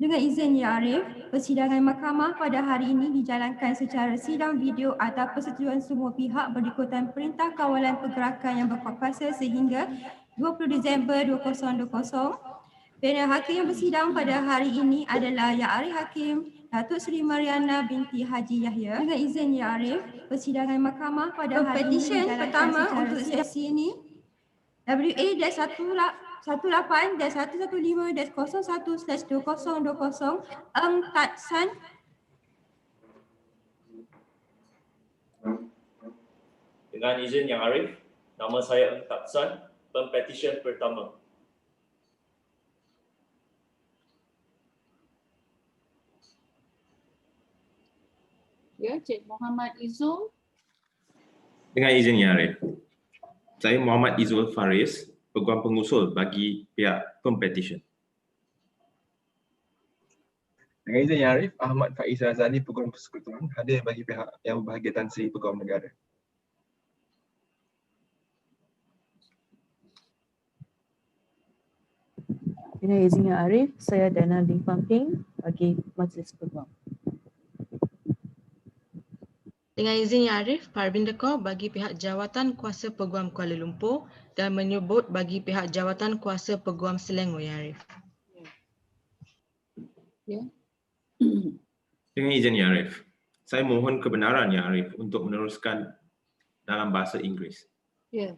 Dengan izin Ya Arif, persidangan mahkamah pada hari ini dijalankan secara sidang video atas persetujuan semua pihak berikutan Perintah Kawalan Pergerakan yang berkuasa sehingga 20 Disember 2020. Panel Hakim yang bersidang pada hari ini adalah Ya Arif Hakim, Dato Sri Mariana binti Haji Yahya. Dengan izin Ya Arif, persidangan mahkamah pada hari ini dijalankan pertama untuk sesi ini WA-18-115-01/2020 Tat San. Dengan izin Yang Arif, nama saya Tat San, Pempetisyen pertama. Ya, Cik Muhammad Izul. Dengan izin Yang Arif, saya Muhammad Izul Faris, Peguam Pengusul bagi pihak Pempetisyen. Dengan izin Yang Arif, Ahmad Faiz Razali, Peguam Persekutuan, hadir bagi pihak yang berbahagia Tan Sri Peguam Negara. Dengan izin Yang Arif, saya Dana Ling Pamping bagi Majlis Peguam. Dengan izin Yang Arif, Parvin Dekor bagi pihak Jawatan Kuasa Peguam Kuala Lumpur dan menyebut bagi pihak Jawatan Kuasa Peguam Selangor Yang Arif. Ya. Dengan izin Yang Arif, saya mohon kebenaran Yang Arif untuk meneruskan dalam bahasa Inggeris. Ya.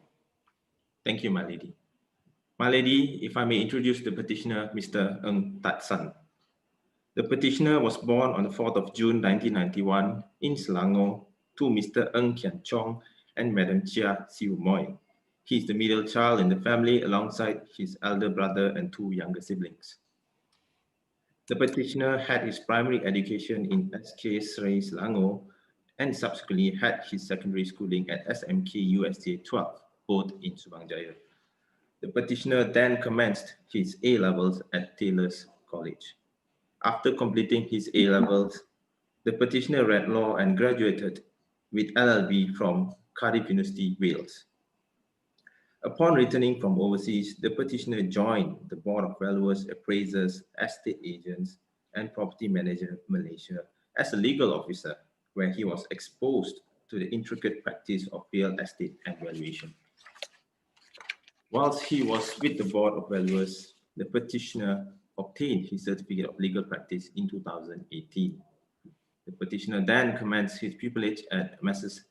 Thank you, My Lady. My Lady, if I may introduce the petitioner, Mr. Ng Tat San. The petitioner was born on the 4th of June 1991 in Selangor to Mr. Ng Kian Chong and Madam Chia Siu Moy. He is the middle child in the family alongside his elder brother and two younger siblings. The petitioner had his primary education in SK Seri Selangor and subsequently had his secondary schooling at SMK USTA 12, both in Subang Jaya. The petitioner then commenced his A-levels at Taylor's College. After completing his A-levels, the petitioner read law and graduated with LLB from Cardiff University, Wales. Upon returning from overseas, the petitioner joined the Board of Valuers, Appraisers, Estate Agents, and Property Manager Malaysia as a legal officer, where he was exposed to the intricate practice of real estate and valuation. Whilst he was with the Board of Valuers, the petitioner obtained his certificate of legal practice in 2018. The petitioner then commenced his pupillage at Messrs.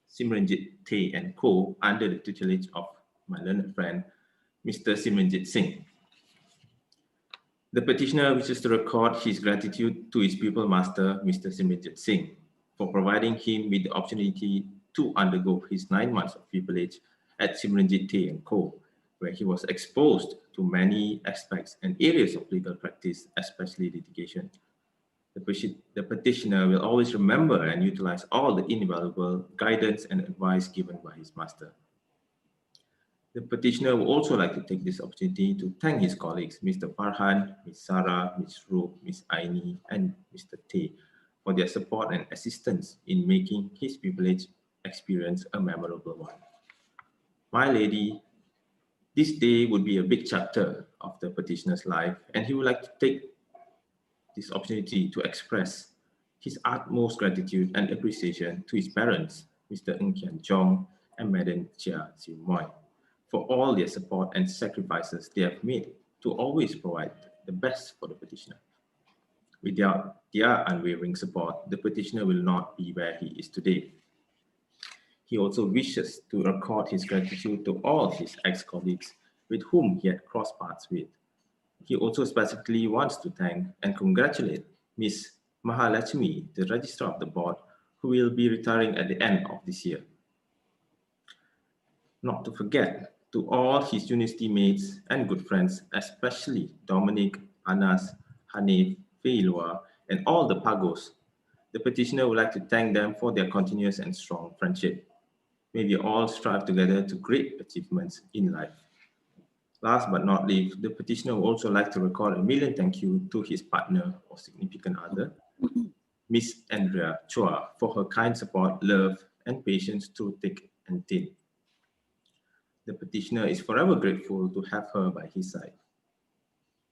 Simranjit Tay and Co. under the tutelage of my learned friend, Mr. Simranjit Singh. The petitioner wishes to record his gratitude to his pupil master, Mr. Simranjit Singh, for providing him with the opportunity to undergo his 9 months of pupillage at Simranjit Tay and Co., where he was exposed to many aspects and areas of legal practice, especially litigation. The petitioner will always remember and utilize all the invaluable guidance and advice given by his master. The petitioner would also like to take this opportunity to thank his colleagues, Mr. Farhan, Ms. Sarah, Ms. Ru, Ms. Aini, and Mr. Tay, for their support and assistance in making his pupillage experience a memorable one. My Lady, this day would be a big chapter of the petitioner's life, and he would like to take this opportunity to express his utmost gratitude and appreciation to his parents, Mr. Ng Kian Chong and Madam Chia Siu Moy, for all their support and sacrifices they have made to always provide the best for the petitioner. Without their unwavering support, the petitioner will not be where he is today. He also wishes to record his gratitude to all his ex-colleagues with whom he had crossed paths with. He also specifically wants to thank and congratulate Ms. Mahalakshmi, the Registrar of the Board, who will be retiring at the end of this year. Not to forget to all his university mates and good friends, especially Dominic, Anas, Hanif, Feilua, and all the Pagos. The petitioner would like to thank them for their continuous and strong friendship. May we all strive together to great achievements in life. Last but not least, the petitioner would also like to record a million thank you to his partner or significant other, Miss Andrea Chua, for her kind support, love, and patience through thick and thin. The petitioner is forever grateful to have her by his side.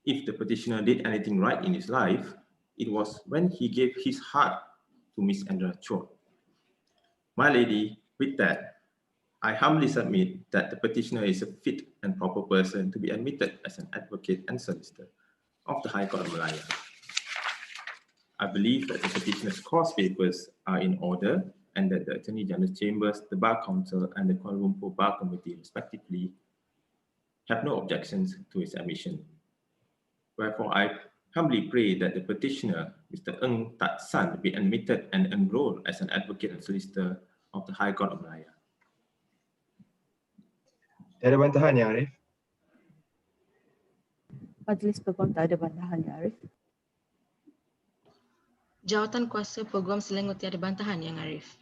if the petitioner did anything right in his life, it was when he gave his heart to Miss Andrea Chua. My lady, with that, I humbly submit that the petitioner is a fit and proper person to be admitted as an advocate and solicitor of the High Court of Malaya. I believe that the petitioner's course papers are in order and that the Attorney General's Chambers, the Bar Council, and the Kuala Lumpur Bar Committee, respectively, have no objections to his admission. Wherefore, I humbly pray that the petitioner, Mr. Ng Tat San, be admitted and enrolled as an advocate and solicitor of the High Court of Malaya. Tiada bantahan ya Arif. Majlis Peguam tak ada bantahan ya Arif. Jawatan kuasa Peguam Selangor tiada bantahan Yang Arif.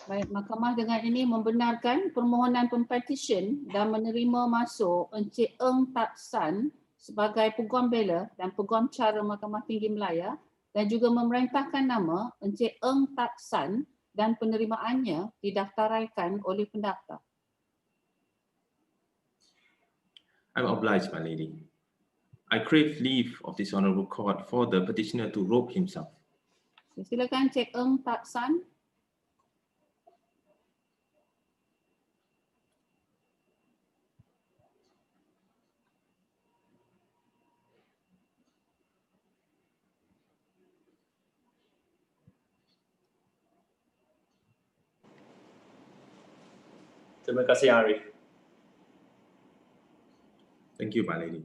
Baik, Mahkamah dengan ini membenarkan permohonan Pempetisyen dan menerima masuk Encik Ng Tat San sebagai Peguam Bela dan Peguam Cara Mahkamah Tinggi Malaya dan juga memerintahkan nama Encik Ng Tat San dan penerimaannya didaftaraikan oleh pendaftar. I'm obliged, my lady. I crave leave of this honourable court for the petitioner to robe himself. Silakan Encik Ng Tat San. Terima kasih Arif. Thank you, my lady.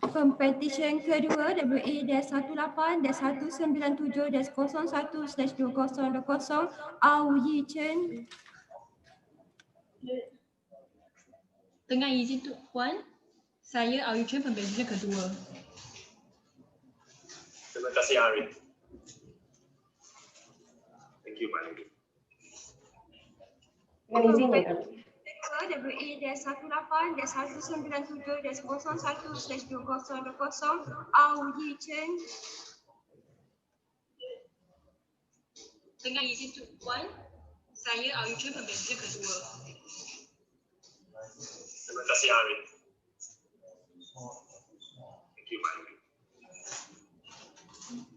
Pempetisyen kedua WA-18-197-01/2020 Au Yi Chen. Dengan izin Tuk Puan, saya Au Yi Chen, pembela kedua. Terima kasih Arif. Thank you, my lady. Dengan izin Yang Arif. WA-18-197-01/2020 Au Yi Chen. Dengan izin Tuk Puan, saya Au Yi Chen, pembela kedua. Terima kasih Arif. Thank you, my lady.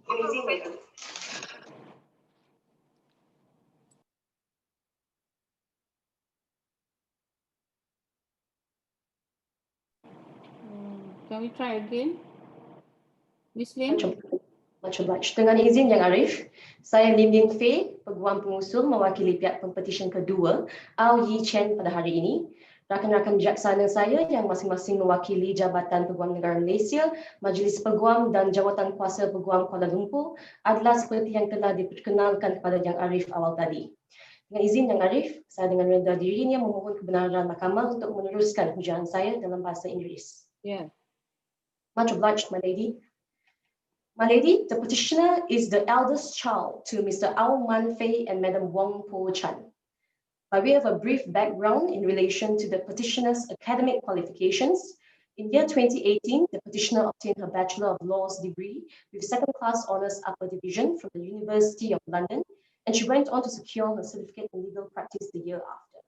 Dengan izin Yang Arif. Can we try again? Miss Lim? Much obliged. Dengan izin Yang Arif, saya Lim Lim Fei, Peguam Pengusul mewakili pihak Pempetisyen kedua, Au Yi Chen pada hari ini. Rakan-rakan bijaksana saya yang masing-masing mewakili Jabatan Peguam Negara Malaysia, Majlis Peguam dan Jawatan Kuasa Peguam Kuala Lumpur adalah seperti yang telah diperkenalkan kepada Yang Arif awal tadi. Dengan izin Yang Arif, saya dengan rendah dirinya memohon kebenaran mahkamah untuk meneruskan hujaan saya dalam bahasa Inggeris. Yeah. Much obliged, my lady. My lady, the petitioner is the eldest child to Mr. Au Man Fei and Madam Wong Po Chan. By way of a brief background in relation to the petitioner's academic qualifications, in year 2018, the petitioner obtained her Bachelor of Laws degree with second-class honours upper division from the University of London, and she went on to secure her certificate in legal practice the year after.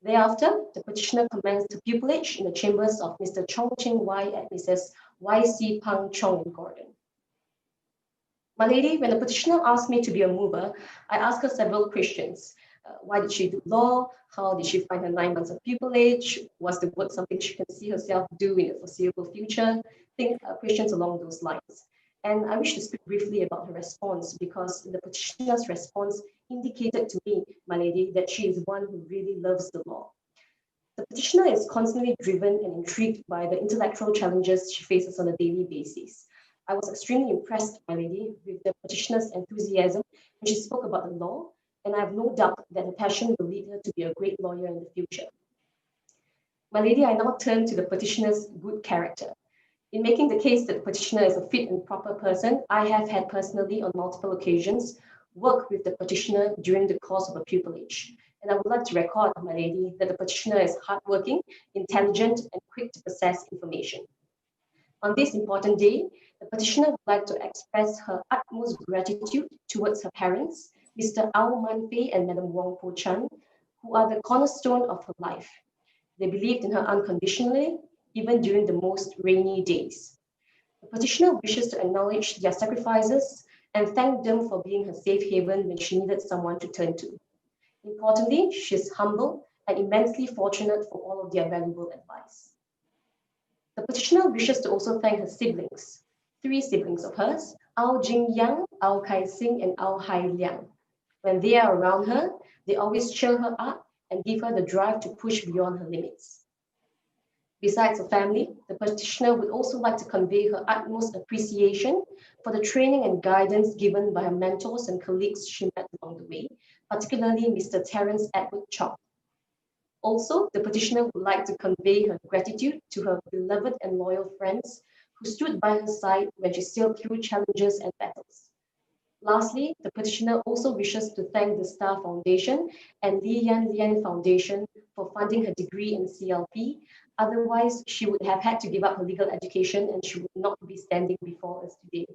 Thereafter, the petitioner commenced her pupillage in the chambers of Mr. Chong Ching Wai and Mrs. Y.C. Pang Chong in Gordon. My lady, when the petitioner asked me to be a mover, I asked her several questions. Why did she do law? How did she find her 9 months of pupillage? Was the work something she can see herself do in the foreseeable future? Questions along those lines. And I wish to speak briefly about her response because the petitioner's response indicated to me, my lady, that she is one who really loves the law. The petitioner is constantly driven and intrigued by the intellectual challenges she faces on a daily basis. I was extremely impressed, my lady, with the petitioner's enthusiasm when she spoke about the law, and I have no doubt that her passion will lead her to be a great lawyer in the future. My lady, I now turn to the petitioner's good character. In making the case that the petitioner is a fit and proper person, I have had personally on multiple occasions work with the petitioner during the course of a pupillage. And I would like to record, my lady, that the petitioner is hardworking, intelligent, and quick to process information. On this important day, the petitioner would like to express her utmost gratitude towards her parents, Mr. Au Man Fei and Madam Wong Po Chan, who are the cornerstone of her life. They believed in her unconditionally, even during the most rainy days. The petitioner wishes to acknowledge their sacrifices and thank them for being her safe haven when she needed someone to turn to. Importantly, she is humble and immensely fortunate for all of their valuable advice. The petitioner wishes to also thank her siblings, 3 siblings of hers, Ao Jing Yang, Ao Kai Sing, and Ao Hai Liang. When they are around her, they always cheer her up and give her the drive to push beyond her limits. Besides her family, the petitioner would also like to convey her utmost appreciation for the training and guidance given by her mentors and colleagues she met along the way, particularly Mr. Terence Edward Chong. Also, the petitioner would like to convey her gratitude to her beloved and loyal friends who stood by her side when she sailed through challenges and battles. Lastly, the petitioner also wishes to thank the Star Foundation and Lian Lian Foundation for funding her degree in CLP. Otherwise, she would have had to give up her legal education and she would not be standing before us today.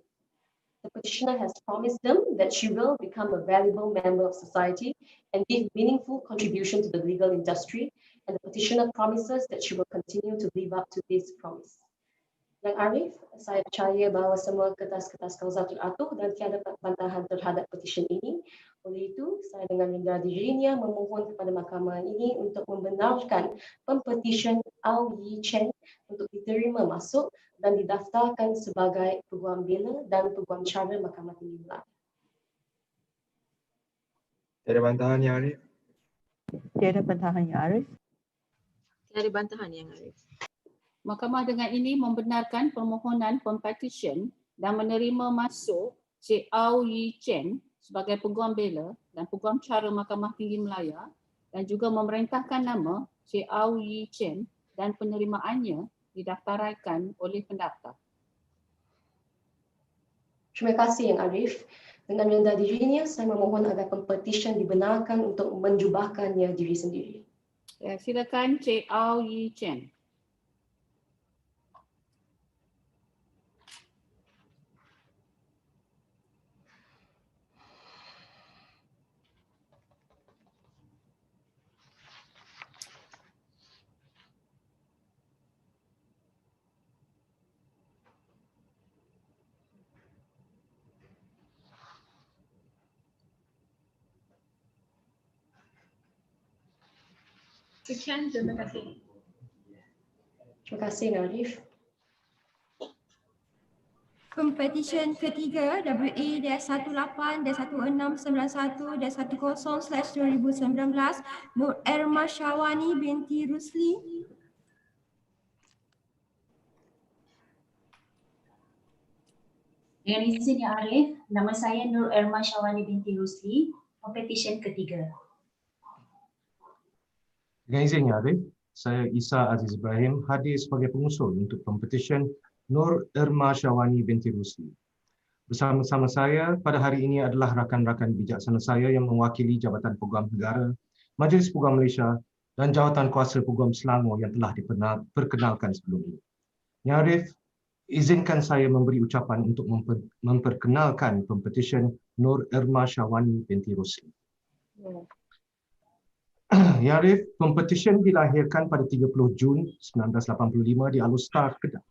The petitioner has promised them that she will become a valuable member of society and give meaningful contribution to the legal industry, and the petitioner promises that she will continue to live up to this promise. Yang Arif, saya percaya bahawa semua kertas-kertas kausa teratur dan tiada bantahan terhadap petisyen ini. Oleh itu, saya dengan rendah dirinya memohon kepada mahkamah ini untuk membenarkan pempetisyen Ao Yi Chen untuk diterima masuk dan didaftarkan sebagai Peguam Bela dan Peguam Cara Mahkamah Tinggi Kuala. Tiada bantahan Yang Arif. Tiada bantahan Yang Arif. Tiada bantahan Yang Arif. Mahkamah dengan ini membenarkan permohonan pempetisyen dan menerima masuk Cik Ao Yi Chen sebagai Peguam Bela dan Peguam Cara Mahkamah Tinggi Malaya dan juga memerintahkan nama Cik Ao Yi Chen dan penerimaannya didaftaraikan oleh pendaftar. Terima kasih Yang Arif. Dengan rendah dirinya, saya memohon agar pempetisyen dibenarkan untuk menjubahkannya diri sendiri. Ya, silakan Cik Ao Yi Chen. Sekian, terima kasih. Terima kasih Yang Arif. Pempetisyen ketiga WA-18-1691-10/2019 Nur Erma Syawani binti Rusli. Dengan izin Yang Arif, nama saya Nur Erma Syawani binti Rusli, pempetisyen ketiga. Dengan izin Yang Arif, saya Isa Aziz Ibrahim hadir sebagai pengusul untuk pempetisyen Nur Erma Syawani binti Rusli. Bersama-sama saya pada hari ini adalah rakan-rakan bijaksana saya yang mewakili Jabatan Peguam Negara, Majlis Peguam Malaysia dan Jawatan Kuasa Peguam Selangor yang telah diperkenalkan sebelum ini. Yang Arif, izinkan saya memberi ucapan untuk memperkenalkan pempetisyen Nur Erma Syawani binti Rusli. Ya Arif, pempetisyen dilahirkan pada 30 Jun 1985 di Alustar, Kedah.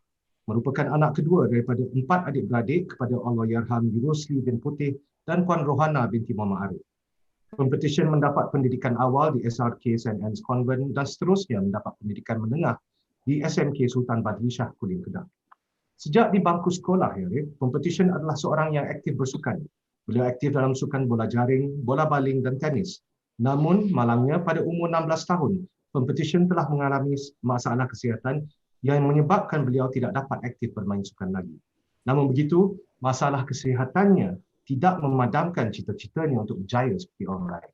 Merupakan anak kedua daripada 4 adik-beradik kepada Allahyarham Rusli bin Putih dan Puan Rohana binti Muhammad Arif. Pempetisyen mendapat pendidikan awal di SRK St. Anne's Convent dan seterusnya mendapat pendidikan menengah di SMK Sultan Badri Shah Kulim, Kedah. Sejak di bangku sekolah, Ya Arif, pempetisyen adalah seorang yang aktif bersukan. Beliau aktif dalam sukan bola jaring, bola baling dan tenis. Namun, malangnya pada umur 16 tahun, pempetisyen telah mengalami masalah kesihatan yang menyebabkan beliau tidak dapat aktif bermain sukan lagi. Namun begitu, masalah kesihatannya tidak memadamkan cita-citanya untuk berjaya seperti orang lain.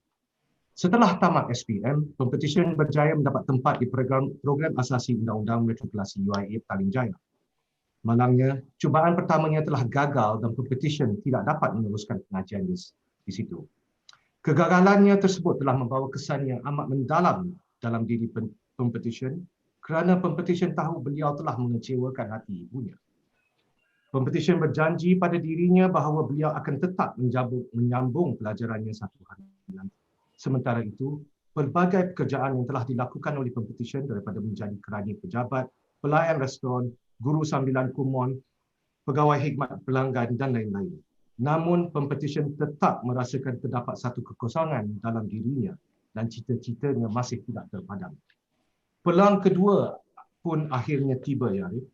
Setelah tamat SPM, pempetisyen berjaya mendapat tempat di program asasi Undang-Undang Matrikulasi UIA paling jaya. Malangnya, cubaan pertamanya telah gagal dan pempetisyen tidak dapat meneruskan pengajian di situ. Kegagalannya tersebut telah membawa kesan yang amat mendalam dalam diri pempetisyen kerana pempetisyen tahu beliau telah mengecewakan hati ibunya. Pempetisyen berjanji pada dirinya bahawa beliau akan tetap menyambung pelajarannya satu hari nanti. Sementara itu, pelbagai pekerjaan yang telah dilakukan oleh pempetisyen daripada menjadi kerani pejabat, pelayan restoran, guru sambilan kumon, pegawai khidmat pelanggan dan lain-lain. Namun Pempetisyen tetap merasakan terdapat satu kekosongan dalam dirinya dan cita-citanya masih tidak terpadam. Peluang kedua pun akhirnya tiba, ya Arif.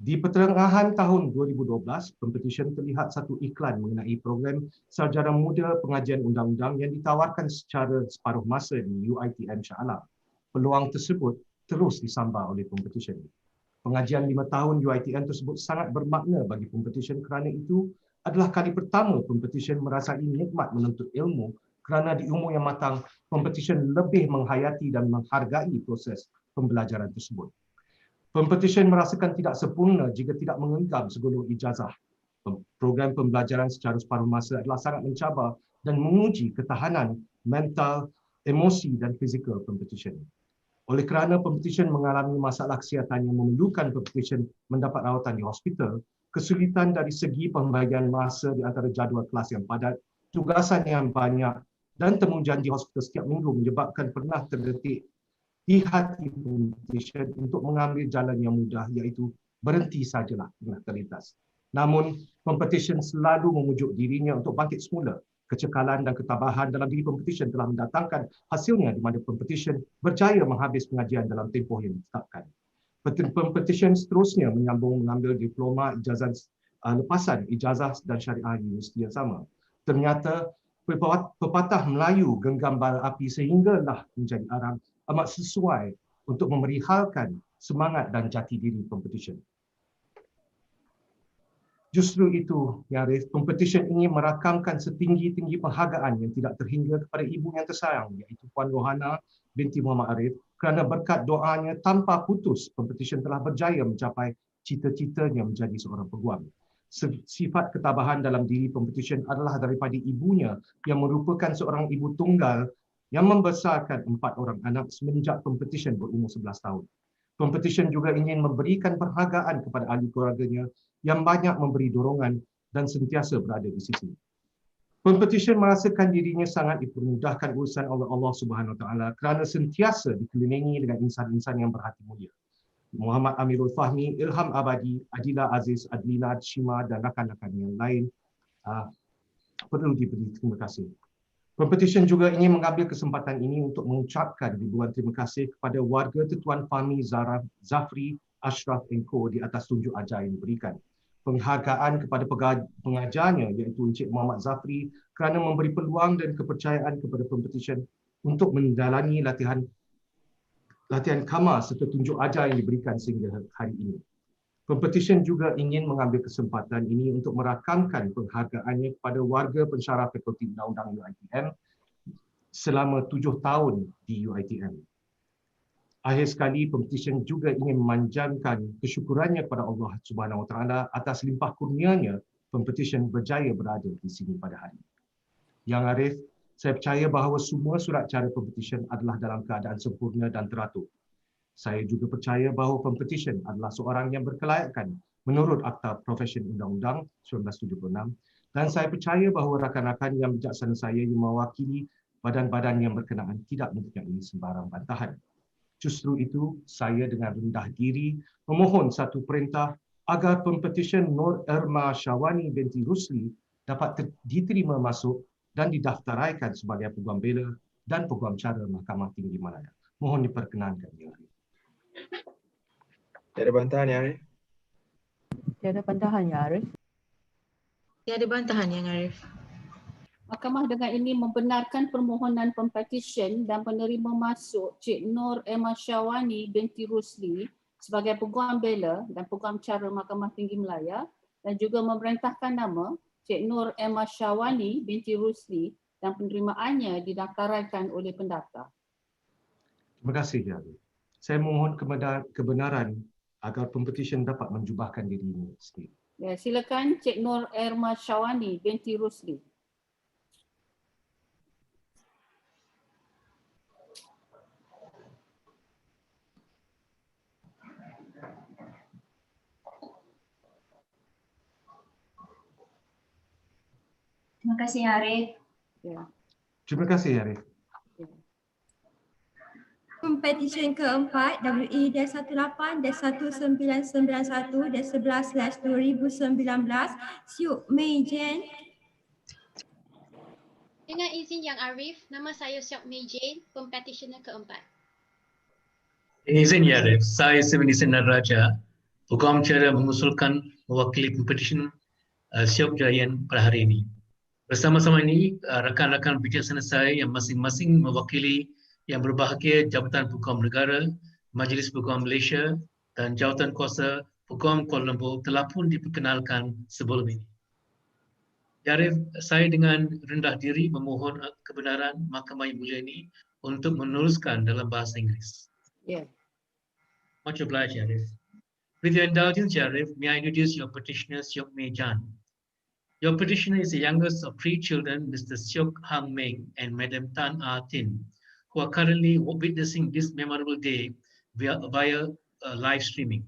Di pertengahan tahun 2012, Pempetisyen terlihat satu iklan mengenai program sarjana muda pengajian undang-undang yang ditawarkan secara separuh masa di UiTM Shah Alam. Peluang tersebut terus disambar oleh Pempetisyen. Pengajian 5 tahun UiTM tersebut sangat bermakna bagi Pempetisyen kerana itu adalah kali pertama Pempetisyen merasai nikmat menuntut ilmu kerana di umur yang matang, Pempetisyen lebih menghayati dan menghargai proses pembelajaran tersebut. Pempetisyen merasakan tidak sempurna jika tidak mengenggam segulung ijazah. Program pembelajaran secara separuh masa adalah sangat mencabar dan menguji ketahanan mental, emosi dan fizikal Pempetisyen. Oleh kerana Pempetisyen mengalami masalah kesihatan yang memerlukan Pempetisyen mendapat rawatan di hospital, kesulitan dari segi pembagian masa di antara jadual kelas yang padat, tugasan yang banyak dan temujanji hospital setiap minggu menyebabkan pernah terdetik di hati Pempetisyen untuk mengambil jalan yang mudah, iaitu berhenti sajalah tengah terlintas. Namun, Pempetisyen selalu memujuk dirinya untuk bangkit semula. Kecekalan dan ketabahan dalam diri Pempetisyen telah mendatangkan hasilnya di mana Pempetisyen berjaya menghabis pengajian dalam tempoh yang ditetapkan. Pempetisyen seterusnya menyambung mengambil diploma ijazah lepasan ijazah dan syariah di universiti yang sama. Ternyata pepatah Melayu genggam bara api sehinggalah menjadi arang amat sesuai untuk memerihalkan semangat dan jati diri Pempetisyen. Justru itu, ya Arif, Pempetisyen ingin merakamkan setinggi-tinggi penghargaan yang tidak terhingga kepada ibu yang tersayang, iaitu Puan Rohana binti Muhammad Arif, kerana berkat doanya tanpa putus, Pempetisyen telah berjaya mencapai cita-citanya menjadi seorang peguam. Sifat ketabahan dalam diri Pempetisyen adalah daripada ibunya yang merupakan seorang ibu tunggal yang membesarkan 4 orang anak semenjak Pempetisyen berumur 11 tahun. Pempetisyen juga ingin memberikan penghargaan kepada ahli keluarganya yang banyak memberi dorongan dan sentiasa berada di sisi. Pempetisyen merasakan dirinya sangat dipermudahkan urusan oleh Allah Subhanahu Wa Taala kerana sentiasa dikelilingi dengan insan-insan yang berhati mulia. Muhammad Amirul Fahmi, Ilham Abadi, Adila Aziz, Adlina, Shima dan rakan-rakan yang lain perlu diberi terima kasih. Pempetisyen juga ingin mengambil kesempatan ini untuk mengucapkan ribuan terima kasih kepada warga Tuan Fahmi Zafri Ashraf Co di atas tunjuk ajar yang diberikan. Penghargaan kepada pengajarnya iaitu Encik Muhammad Zafri kerana memberi peluang dan kepercayaan kepada Pempetisyen untuk menjalani latihan kamar serta tunjuk ajar yang diberikan sehingga hari ini. Pempetisyen juga ingin mengambil kesempatan ini untuk merakamkan penghargaannya kepada warga pensyarah Fakulti Undang-Undang UiTM selama 7 tahun di UiTM. Akhir sekali, Pempetisyen juga ingin memanjangkan kesyukurannya kepada Allah Subhanahu Wa Taala atas limpah kurnianya Pempetisyen berjaya berada di sini pada hari ini. Yang Arif, saya percaya bahawa semua surat cara Pempetisyen adalah dalam keadaan sempurna dan teratur. Saya juga percaya bahawa Pempetisyen adalah seorang yang berkelayakan menurut Akta Profesion Undang-Undang 1976 dan saya percaya bahawa rakan-rakan yang bijaksana saya yang mewakili badan-badan yang berkenaan tidak mempunyai sembarang bantahan. Justru itu, saya dengan rendah diri memohon satu perintah agar Pempetisyen Nur Erma Syawani binti Rusli dapat diterima masuk dan didaftaraikan sebagai Peguam Bela dan Peguam Cara Mahkamah Tinggi Malaya. Mohon diperkenankan, Ya Arif. Tiada bantahan, Ya Arif. Tiada bantahan, Ya Arif. Tiada bantahan, Yang Arif. Mahkamah dengan ini membenarkan permohonan Pempetisyen dan penerima masuk Cik Nur Emma Syawani binti Rusli sebagai Peguam Bela dan Peguam Cara Mahkamah Tinggi Malaya dan juga memerintahkan nama Cik Nur Emma Syawani binti Rusli dan penerimaannya didaftaraikan oleh pendaftar. Terima kasih, Ya Arif. Saya mohon kebenaran agar Pempetisyen dapat menjubahkan dirinya sendiri. Ya, silakan Cik Nur Emma Syawani binti Rusli. Terima kasih Arif. Ya. Terima kasih, Arif. Pempetisyen keempat WE-18-1991-11/2019 Siuk Mei Jen. Dengan izin Yang Arif, nama saya Siok Mei Jane, pempetitioner keempat. Dengan izin Yang Arif, saya Sebenisi Raja, Peguam Cara mengusulkan mewakili Pempetisyen Siok Jayan pada hari ini. Bersama-sama ini, rakan-rakan bijaksana saya yang masing-masing mewakili yang berbahagia Jabatan Peguam Negara, Majlis Peguam Malaysia dan Jawatan Kuasa Peguam Kuala Lumpur telah pun diperkenalkan sebelum ini. Arif, saya dengan rendah diri memohon kebenaran Mahkamah yang mulia ini untuk meneruskan dalam bahasa Inggeris. Yeah. Much obliged, Arif. With your indulgence, Arif, may I introduce your petitioner, Siok Mei Jan. Your petitioner is the youngest of 3 children, Mr. Siok Hang Meng and Madam Tan Ah Tin, who are currently witnessing this memorable day via live streaming.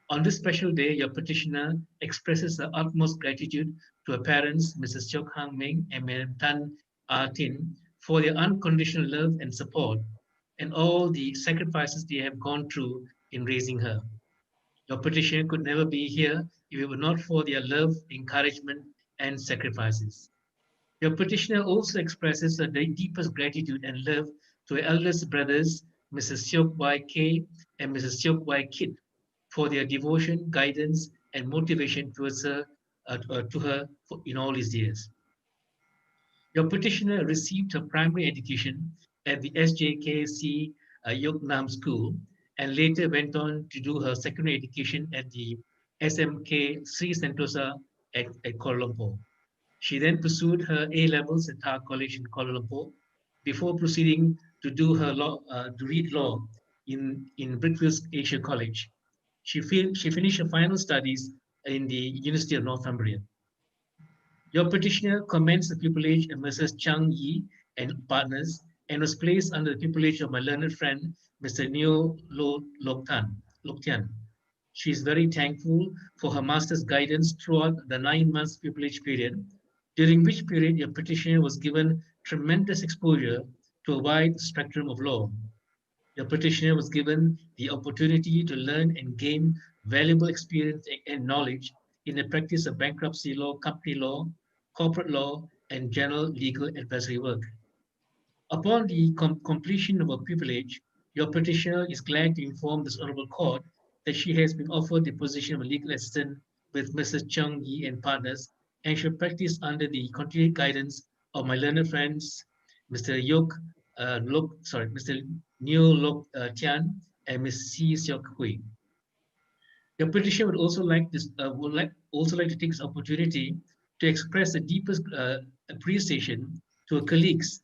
On this special day, your petitioner expresses her utmost gratitude to her parents, Mrs. Siok Hang Meng and Madam Tan Ah Tin, for their unconditional love and support and all the sacrifices they have gone through in raising her. Your petitioner could never be here if it were not for their love, encouragement, and sacrifices. Your petitioner also expresses her deepest gratitude and love to her eldest brothers, Mrs. Siok Wai K and Mrs. Siok Wai Kit, for their devotion, guidance, and motivation towards her, to her in all these years. Your petitioner received her primary education at the SJKC Yoknam School and later went on to do her secondary education at the SMK Sri Sentosa at Kuala Lumpur. She then pursued her A-levels at Tarikh College in Kuala Lumpur before proceeding to do her to read law in Brickfields Asia College. She finished her final studies in the University of Northumbria. Your petitioner commenced the pupillage of Mrs. Chang Yi and partners and was placed under the pupillage of my learned friend, Mr. Neo Lok Tian. She is very thankful for her master's guidance throughout the 9 months pupillage period, during which period your petitioner was given tremendous exposure to a wide spectrum of law. Your petitioner was given the opportunity to learn and gain valuable experience and knowledge in the practice of bankruptcy law, company law, corporate law, and general legal advisory work. Upon the completion of her pupillage, your petitioner is glad to inform this honorable court that she has been offered the position of a legal assistant with Mrs. Chung Yi and partners, and shall practice under the continued guidance of my learned friends, Mr. Mr. Neo Lok Tian and Ms. Si Seok Hui. Your petitioner would also like to take this opportunity to express the deepest appreciation to her colleagues,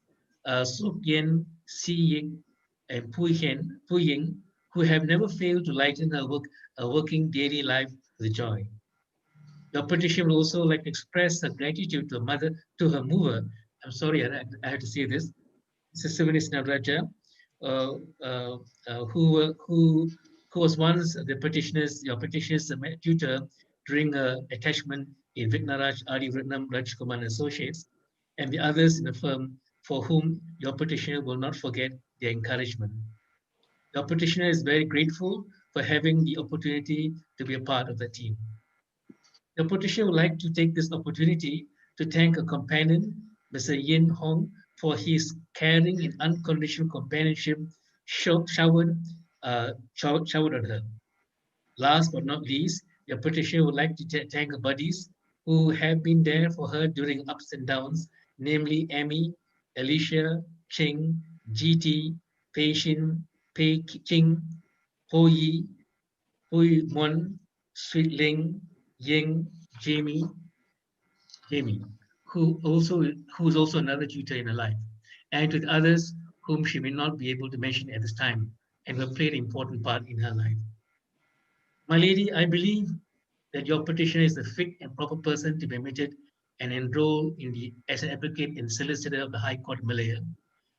Sok Yen, Si Ying, and Pu Ying, who have never failed to lighten her working daily life with joy. Your petitioner would also like to express her gratitude to her mover. I'm sorry, I have to say this. Mrs. Sebenisi Raja, who was once your petitioner's tutor during her attachment in Vignaraj Adi Ratnam Rajkumar and Associates, and the others in the firm for whom your petitioner will not forget their encouragement. Your petitioner is very grateful for having the opportunity to be a part of the team. Your petitioner would like to take this opportunity to thank her companion, Mr. Yin Hong, for his caring and unconditional companionship showered on her. Last but not least, your petitioner would like to thank her buddies who have been there for her during ups and downs, namely Amy, Alicia, Ching, GT, Pei Xin, Pei Ching, Ho Yi, Hui Mon, Sweet Ling, Ying, Jamie, who is also another tutor in her life, and with others whom she may not be able to mention at this time and who have played an important part in her life. My lady, I believe that your petitioner is the fit and proper person to be admitted and enrolled as an advocate and solicitor of the High Court of Malaya.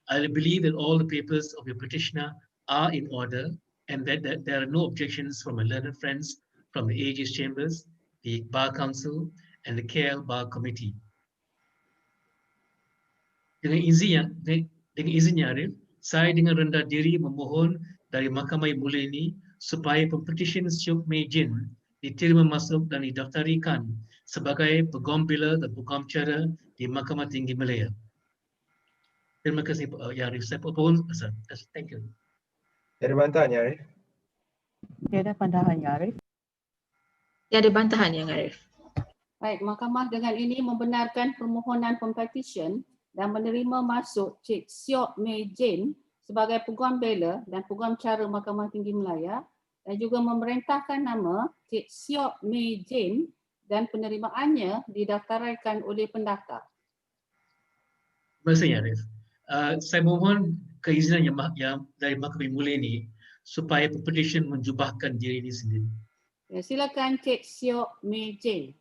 I believe that all the papers of your petitioner are in order and that there are no objections from my learned friends from the AG's chambers, the Bar Council, and the KL Bar Committee. Dengan izin Arif, saya dengan rendah diri memohon dari Mahkamah yang mulia ini supaya Pempetisyen Syuk Mei Jin diterima masuk dan didaftaraikan sebagai Peguam Bela dan Peguam Cara di Mahkamah Tinggi Malaya. Terima kasih, Ya Arif. Saya mohon, thank you. Tiada bantahan ya Arif. Tiada pandangan Ya Arif. Tiada bantahan Yang Arif. Baik, Mahkamah dengan ini membenarkan permohonan Pempetisyen dan menerima masuk Cik Syok Mei Jin sebagai Peguam Bela dan Peguam Cara Mahkamah Tinggi Malaya dan juga memerintahkan nama Cik Syok Mei Jin dan penerimaannya didaftaraikan oleh pendaftar. Terima kasih, Ya Arif. Saya mohon keizinan yang dari Mahkamah yang mulia ini supaya Pempetisyen menjubahkan diri ini sendiri. Ya, silakan Cik Syok Mei Jin.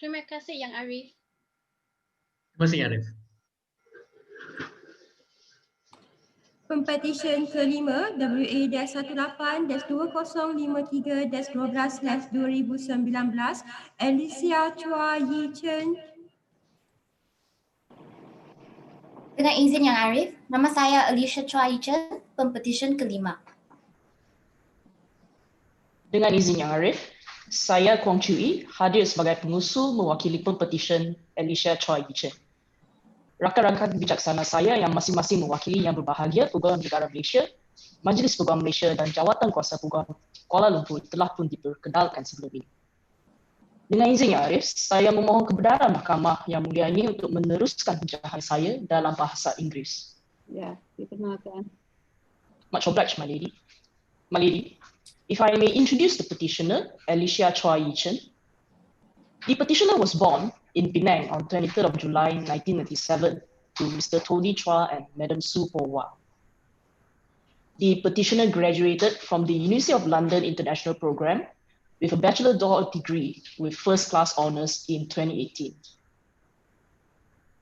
Terima kasih Yang Arif. Terima kasih, Ya Arif. Pempetisyen kelima WA18-2053-12/2019 Alicia Chua Yi Chen. Dengan izin Yang Arif, nama saya Alicia Chua Yi Chen, Pempetisyen kelima. Dengan izin Yang Arif, saya Kuang Chui hadir sebagai pengusul mewakili Pempetisyen Alicia Chua Yi Chen. Rakan-rakan bijaksana saya yang masing-masing mewakili yang berbahagia Peguam Negara Malaysia, Majlis Peguam Malaysia dan Jawatan Kuasa Peguam Kuala Lumpur telah pun diperkenalkan sebelum ini. Dengan izin Yang Arif, saya memohon kebenaran Mahkamah yang mulia ini untuk meneruskan penjelasan saya dalam bahasa Inggeris. Ya, diperkenalkan. Much obliged, my lady. My lady, if I may introduce the petitioner, Alicia Chua Yi Chen. The petitioner was born in Penang on 23rd of July 1997 to Mr. Tony Chua and Madam Su Po Wah. The petitioner graduated from the University of London International Programme with a Bachelor degree with first class honours in 2018.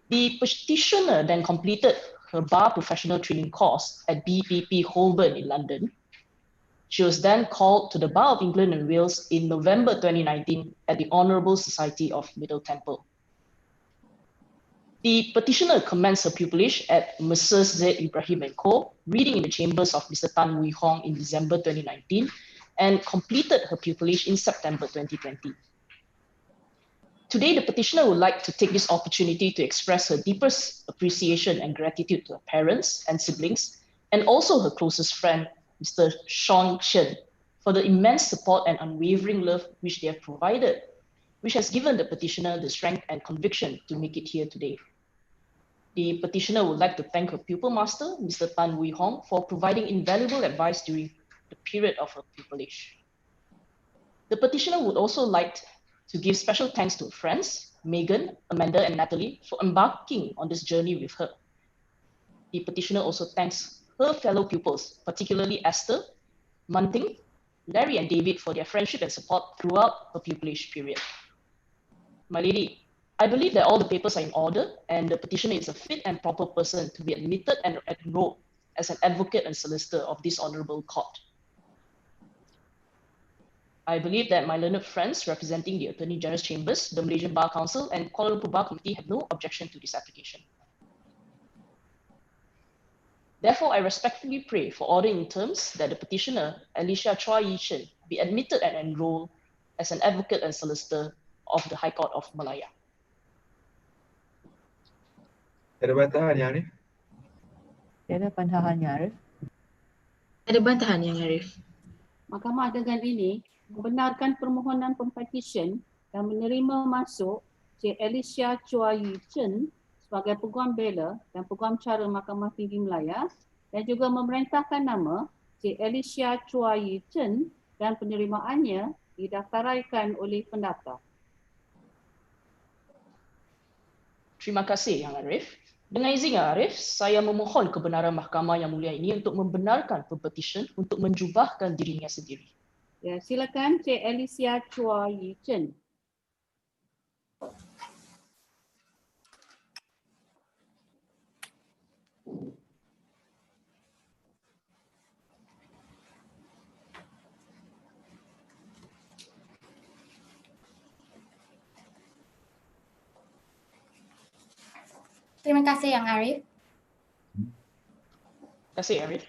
The petitioner then completed her bar professional training course at BPP Holborn in London. She was then called to the Bar of England and Wales in November 2019 at the Honourable Society of Middle Temple. The petitioner commenced her pupillage at Messrs. Z. Ibrahim & Co., reading in the chambers of Mr. Tan Wee Hong in December 2019, and completed her pupillage in September 2020. Today, the petitioner would like to take this opportunity to express her deepest appreciation and gratitude to her parents and siblings, and also her closest friend, Mr. Sean Chen, for the immense support and unwavering love which they have provided, which has given the petitioner the strength and conviction to make it here today. The petitioner would like to thank her pupil master, Mr. Tan Wee Hong, for providing invaluable advice during the period of her pupillage. The petitioner would also like to give special thanks to her friends, Megan, Amanda, and Natalie, for embarking on this journey with her. The petitioner also thanks her fellow pupils, particularly Esther, Munting, Larry, and David for their friendship and support throughout her pupillage period. My lady, I believe that all the papers are in order and the petitioner is a fit and proper person to be admitted and enrolled as an advocate and solicitor of this honourable court. I believe that my learned friends representing the Attorney General's Chambers, the Malaysian Bar Council, and Kuala Lumpur Bar Committee have no objection to this application. Therefore, I respectfully pray for order in terms that the petitioner, Alicia Chua Yi Chen, be admitted and enrolled as an advocate and solicitor of the High Court of Malaya. Ada bantahan Yang Arif? Tiada pandangan Ya Arif. Ada bantahan Yang Arif. Mahkamah dengan ini membenarkan permohonan Pempetisyen dan menerima masuk Cik Alicia Chua Yi Chen sebagai Peguam Bela dan Peguam Cara Mahkamah Tinggi Malaya dan juga memerintahkan nama Cik Alicia Chua Yi Chen dan penerimaannya didaftaraikan oleh pendaftar. Terima kasih Yang Arif. Dengan izin Yang Arif, saya memohon kebenaran Mahkamah yang mulia ini untuk membenarkan Pempetisyen untuk menjubahkan dirinya sendiri. Ya, silakan Cik Alicia Chua Yi Chen. Terima kasih Yang Arif. Terima kasih Arif.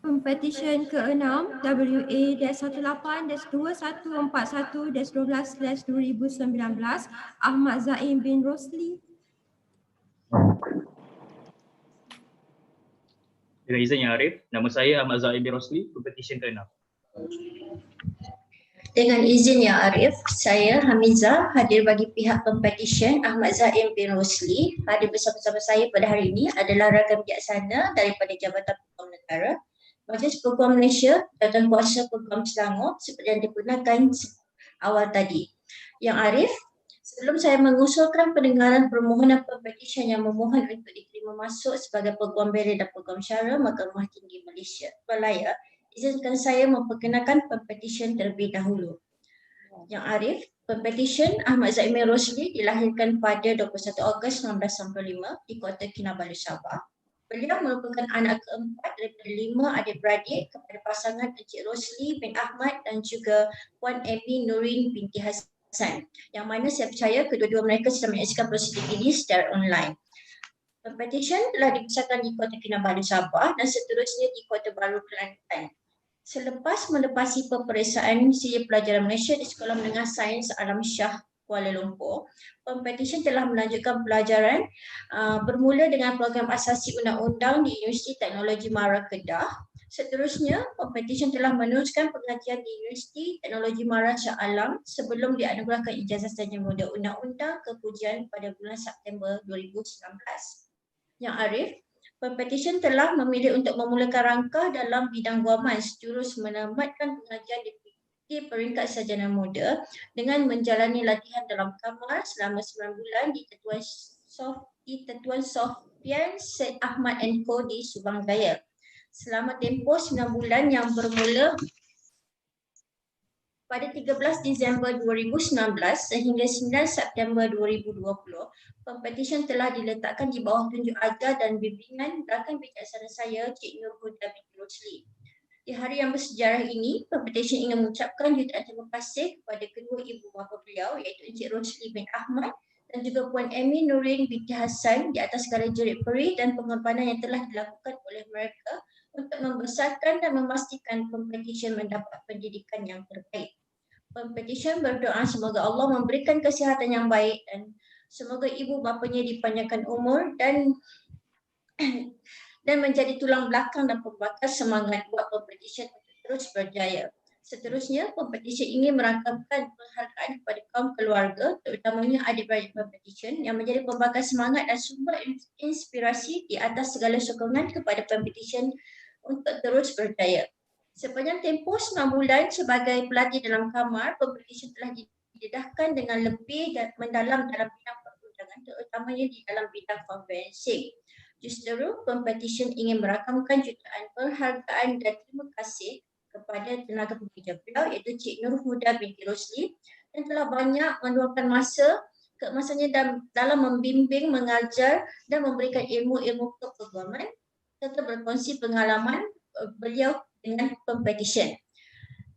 Petisyen ke-6 WA-18-2141-12/2019 Ahmad Zaim bin Rosli. Dengan izin Yang Arif, nama saya Ahmad Zaim bin Rosli, Pempetisyen ke-6. Dengan izin Yang Arif, saya Hamizah hadir bagi pihak Pempetisyen Ahmad Zaim bin Rosli. Hadir bersama-sama saya pada hari ini adalah rakan bijaksana daripada Jabatan Peguam Negara, Majlis Peguam Malaysia dan Kuasa Peguam Selangor seperti yang diperkenalkan awal tadi. Yang Arif, sebelum saya mengusulkan pendengaran permohonan Pempetisyen yang memohon untuk diterima masuk sebagai Peguam Bela dan Peguam Cara Mahkamah Tinggi Malaysia Malaya, izinkan saya memperkenalkan Pempetisyen terlebih dahulu. Yang Arif, Pempetisyen Ahmad Zaim bin Rosli dilahirkan pada 21 Ogos 1995 di Kota Kinabalu, Sabah. Beliau merupakan anak keempat daripada 5 adik-beradik kepada pasangan Encik Rosli bin Ahmad dan juga Puan Amy Nurin binti Hasan, yang mana saya percaya kedua-dua mereka sedang menyaksikan prosedur ini secara online. Pempetisyen telah dibesarkan di Kota Kinabalu, Sabah dan seterusnya di Kota Baru, Kelantan. Selepas melepasi peperiksaan sijil pelajaran Malaysia di Sekolah Menengah Sains Alam Shah Kuala Lumpur, Pempetisyen telah melanjutkan pelajaran bermula dengan program asasi undang-undang di Universiti Teknologi Mara Kedah. Seterusnya, Pempetisyen telah meneruskan pengajian di Universiti Teknologi Mara Shah Alam sebelum dianugerahkan ijazah sarjana muda undang-undang kepujian pada bulan September 2019. Yang Arif, Pempetisyen telah memilih untuk memulakan rangka dalam bidang guaman sejurus menamatkan pengajian di peringkat sarjana muda dengan menjalani latihan dalam kamar selama 9 bulan di Tetuan Sofian Syed Ahmad & Co di Subang Jaya. Selama tempoh 9 bulan yang bermula pada 13 Disember 2019 sehingga 9 September 2020, Pempetisyen telah diletakkan di bawah tunjuk ajar dan bimbingan rakan bijaksana saya, Cik Nur Huda binti Rosli. Di hari yang bersejarah ini, Pempetisyen ingin mengucapkan jutaan terima kasih kepada kedua ibu bapa beliau iaitu Encik Rosli bin Ahmad dan juga Puan Amy Nurin binti Hasan di atas segala jerit peri dan pengorbanan yang telah dilakukan oleh mereka untuk membesarkan dan memastikan Pempetisyen mendapat pendidikan yang terbaik. Pempetisyen berdoa semoga Allah memberikan kesihatan yang baik dan semoga ibu bapanya dipanjangkan umur dan menjadi tulang belakang dan pembakar semangat buat Pempetisyen untuk terus berjaya. Seterusnya, Pempetisyen ingin merangkamkan penghargaan kepada kaum keluarga, terutamanya adik-beradik Pempetisyen yang menjadi pembakar semangat dan sumber inspirasi di atas segala sokongan kepada Pempetisyen untuk terus berjaya. Sepanjang tempoh 9 bulan sebagai pelatih dalam kamar, Pempetisyen telah didedahkan dengan lebih dan mendalam dalam bidang perundangan, terutamanya di dalam bidang konvensik. Justru, Pempetisyen ingin merakamkan jutaan penghargaan dan terima kasih kepada tenaga pekerja beliau iaitu Cik Nur Huda binti Rosli yang telah banyak meluangkan keemasannya dalam membimbing, mengajar dan memberikan ilmu-ilmu kepeguaman serta berkongsi pengalaman beliau dengan Pempetisyen.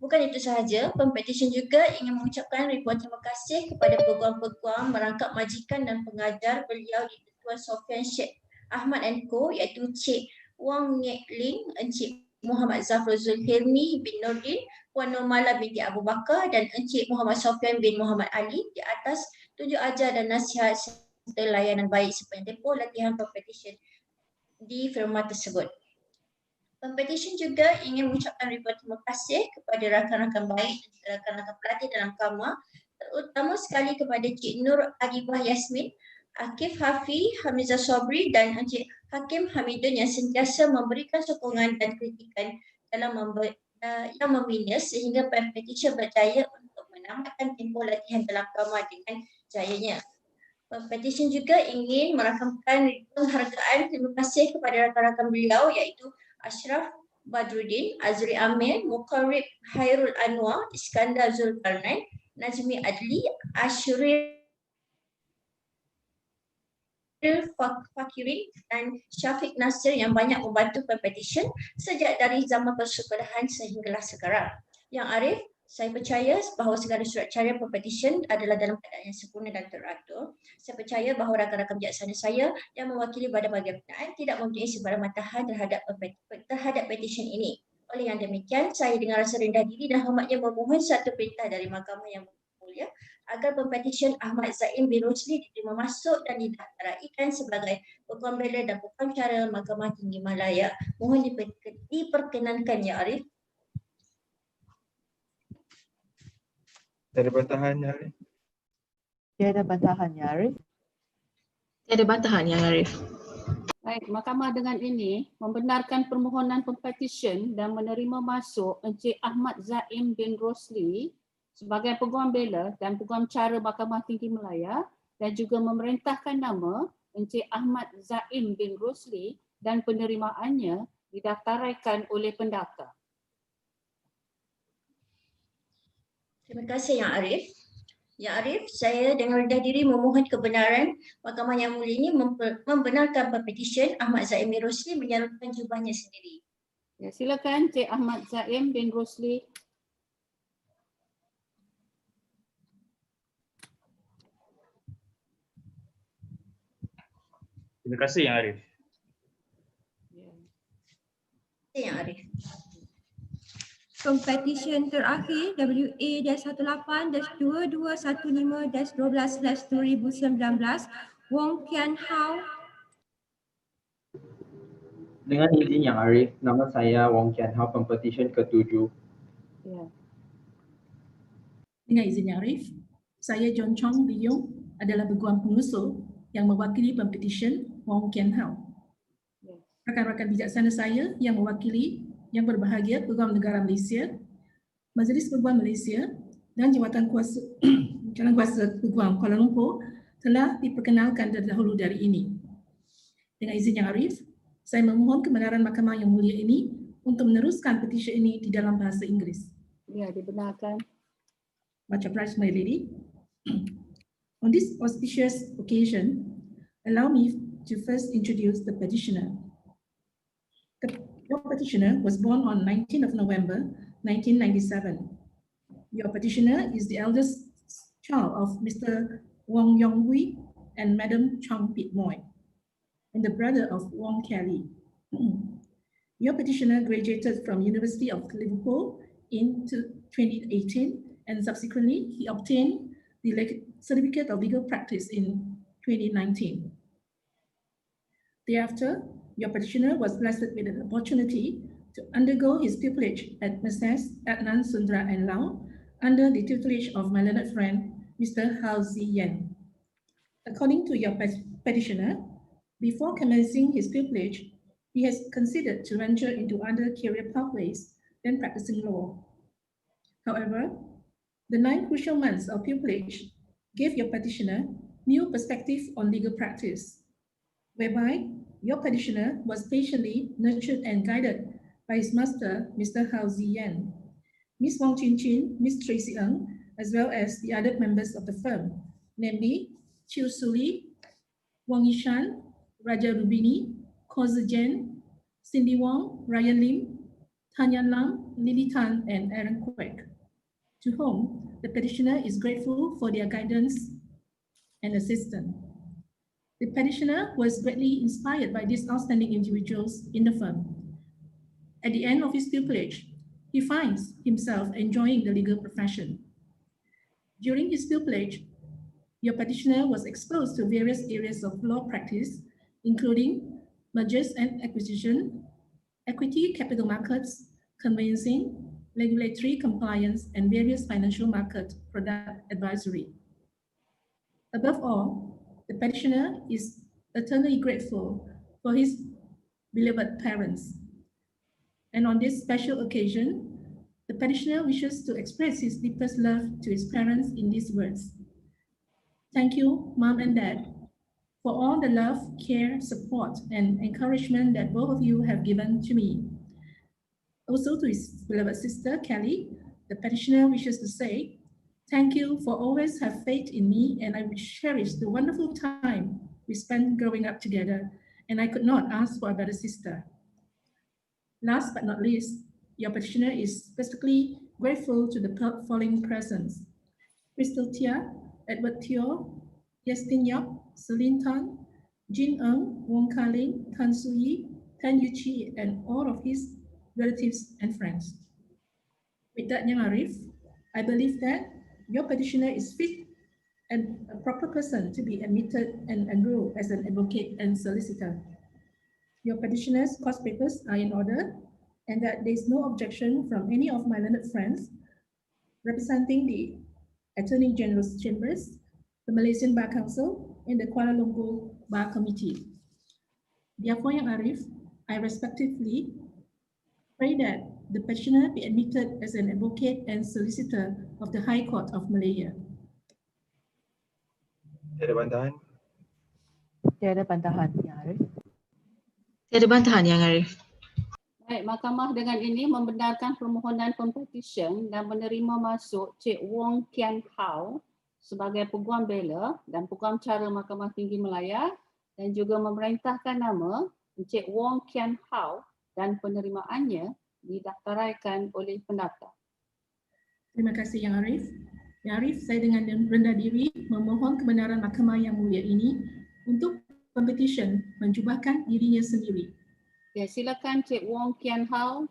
Bukan itu sahaja, Pempetisyen juga ingin mengucapkan ribuan terima kasih kepada peguam-peguam, merangkap majikan dan pengajar beliau di Tetuan Sofian Syed Ahmad & Co iaitu Cik Wang Ngek Ling, Encik Muhammad Zafrul Zulhilmi bin Nordin, Puan Normala binti Abu Bakar dan Encik Muhammad Sofian bin Muhammad Ali di atas tunjuk ajar dan nasihat serta layanan baik sepanjang tempoh latihan Pempetisyen di firma tersebut. Pempetisyen juga ingin mengucapkan ribuan terima kasih kepada rakan-rakan baik dan rakan-rakan pelatih dalam kamar, terutama sekali kepada Cik Nur Adibah Yasmin, Akif Hafi, Hamizah Sobri dan Encik Hakim Hamidun yang sentiasa memberikan sokongan dan kritikan dalam yang membina sehingga Pempetisyen berjaya untuk menamatkan tempoh latihan dalam kamar dengan jayanya. Pempetisyen juga ingin merakamkan penghargaan terima kasih kepada rakan-rakan beliau iaitu Ashraf Badruddin, Azri Amir, Muqarrib Hairul Anwar, Iskandar Zulkarnain, Nazmi Adli, Ashril Fakirin dan Syafiq Nasir yang banyak membantu Pempetisyen sejak dari zaman persekolahan sehinggalah sekarang. Yang Arif, Saya percaya bahawa segala surat cara pempetisyen adalah dalam keadaan yang sempurna dan teratur. Saya percaya bahawa rakan-rakan bijaksana saya yang mewakili badan-badan berkenaan tidak mempunyai sebarang bantahan terhadap petisyen ini. Oleh yang demikian, saya dengan rasa rendah diri dan hormatnya memohon satu perintah dari Mahkamah yang mulia agar pempetisyen Ahmad Zaim bin Rosli diterima masuk dan didaftaraikan sebagai Peguam Bela dan Peguam Cara Mahkamah Tinggi Malaya. Mohon diperkenankan, Ya Arif. Tiada bantahan, Ya Arif. Tiada bantahan, Ya Arif. Tiada bantahan, Ya Arif. Baik, Mahkamah dengan ini membenarkan permohonan pempetisyen dan menerima masuk Encik Ahmad Zaim bin Rosli sebagai Peguam Bela dan Peguam Cara Mahkamah Tinggi Malaya dan juga memerintahkan nama Encik Ahmad Zaim bin Rosli dan penerimaannya didaftaraikan oleh pendaftar. Terima kasih, Yang Arif. Ya Arif, saya dengan rendah diri memohon kebenaran Mahkamah yang mulia ini membenarkan pempetisyen Ahmad Zaim bin Rosli menyalurkan jubahnya sendiri. Ya, silakan Cik Ahmad Zaim bin Rosli. Terima kasih, Yang Arif. Yang Arif. Pempetisyen terakhir WA-18-2215-12/2019 Wong Kian Hao. Dengan izin Yang Arif, nama saya Wong Kian Hao, pempetisyen ke-7. Ya. Dengan izin Yang Arif, saya John Chong Liyong adalah Peguam pengusul yang mewakili pempetisyen Wong Kian Hao. Rakan-rakan bijaksana saya yang mewakili yang berbahagia Peguam Negara Malaysia, Majlis Peguam Malaysia dan Jawatan Kuasa Jalan Kuasa Peguam Kuala Lumpur telah diperkenalkan terdahulu dari ini. Dengan izin Yang Arif, saya memohon kebenaran Mahkamah yang mulia ini untuk meneruskan petisi ini di dalam bahasa Inggeris. Ya, dibenarkan. Much obliged, my lady. On this auspicious occasion, allow me to first introduce the petitioner. Your petitioner was born on 19th of November 1997. Your petitioner is the eldest child of Mr. Wong Yong Hui and Madam Chong Pit Moy, and the brother of Wong Kelly. Your petitioner graduated from University of Liverpool in 2018, and subsequently he obtained the Certificate of Legal Practice in 2019. Thereafter, your petitioner was blessed with an opportunity to undergo his pupillage at Messrs. Adnan, Sundra and Lau under the tutelage of my learned friend, Mr. Haji Yen. According to your petitioner, before commencing his pupillage, he has considered to venture into other career pathways than practicing law. However, the 9 crucial months of pupillage gave your petitioner new perspective on legal practice, whereby your petitioner was patiently nurtured and guided by his master, Mr. Haji Yen, Ms. Wong Chin Chin, Ms. Tracy Ng, as well as the other members of the firm, namely Chiu Suli, Wong Yishan, Raja Rubini, Kozi Jen, Cindy Wong, Ryan Lim, Tanya Lam, Lily Tan, and Aaron Kwek, to whom the petitioner is grateful for their guidance and assistance. The petitioner was greatly inspired by these outstanding individuals in the firm. At the end of his pupillage, he finds himself enjoying the legal profession. During his pupillage, your petitioner was exposed to various areas of law practice, including mergers and acquisition, equity capital markets, conveyancing, regulatory compliance, and various financial market product advisory. Above all, the petitioner is eternally grateful for his beloved parents. And on this special occasion, the petitioner wishes to express his deepest love to his parents in these words. Thank you, Mom and Dad, for all the love, care, support, and encouragement that both of you have given to me. Also to his beloved sister, Kelly, the petitioner wishes to say, thank you for always have faith in me, and I will cherish the wonderful time we spent growing up together, and I could not ask for a better sister. Last but not least, your petitioner is specifically Grateful to the following presents: Crystal Tia, Edward Teo, Yastin Yap, Celine Tan, Jin Eng, Wong Ka-ling, Tan Su-yi, Tan Yu-chi, and all of his relatives and friends. With that, Yang Arif, I believe that your petitioner is fit and a proper person to be admitted and enrolled as an advocate and solicitor. Your petitioner's course papers are in order, and that there is no objection from any of my learned friends representing the Attorney General's Chambers, the Malaysian Bar Council, and the Kuala Lumpur Bar Committee. Therefore, Yang Arif, I respectively pray that the petitioner be admitted as an advocate and solicitor of the High Court of Malaya. Tiada bantahan. Tiada bantahan, Yang Arif. Tiada bantahan, Yang Arif. Baik, Mahkamah dengan ini membenarkan permohonan pempetisyen dan menerima masuk Cik Wong Kian Hau sebagai Peguam Bela dan Peguam Cara Mahkamah Tinggi Malaya, dan juga memerintahkan nama Cik Wong Kian Hau dan penerimaannya didaftaraikan oleh pendaftar. Terima kasih Yang Arif. Yang Arif, saya dengan rendah diri memohon kebenaran Mahkamah yang mulia ini untuk pempetisyen menjubahkan dirinya sendiri. Ya, silakan Cik Wong Kian Hau.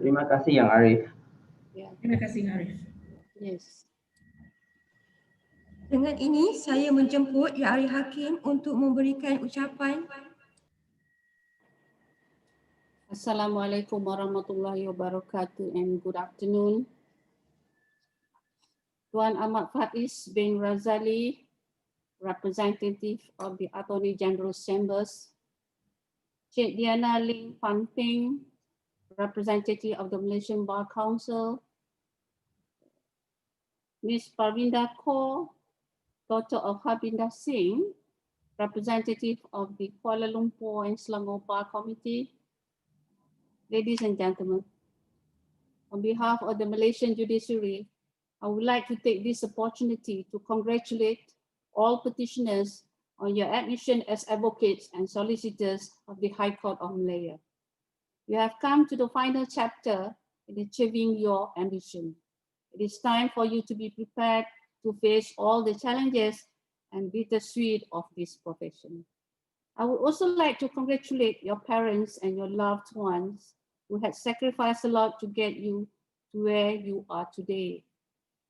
Terima kasih Yang Arif. Ya. Terima kasih Yang Arif. Yes. Dengan ini, saya menjemput Yang Arif Hakim untuk memberikan ucapan. Assalamualaikum warahmatullahi wabarakatuh and good afternoon. Tuan Ahmad Faiz bin Razali, representative of the Attorney General's Chambers. Cik Diana Ling Fan Ping, representative of the Malaysian Bar Council. Ms. Parvinda Kaur, daughter of Harbinder Singh, representative of the Kuala Lumpur and Selangor Bar Committee. Ladies and gentlemen, on behalf of the Malaysian Judiciary, I would like to take this opportunity to congratulate all petitioners on your admission as advocates and solicitors of the High Court of Malaya. You have come to the final chapter in achieving your ambition. It is time for you to be prepared to face all the challenges and bittersweet of this profession. I would also like to congratulate your parents and your loved ones who had sacrificed a lot to get you to where you are today.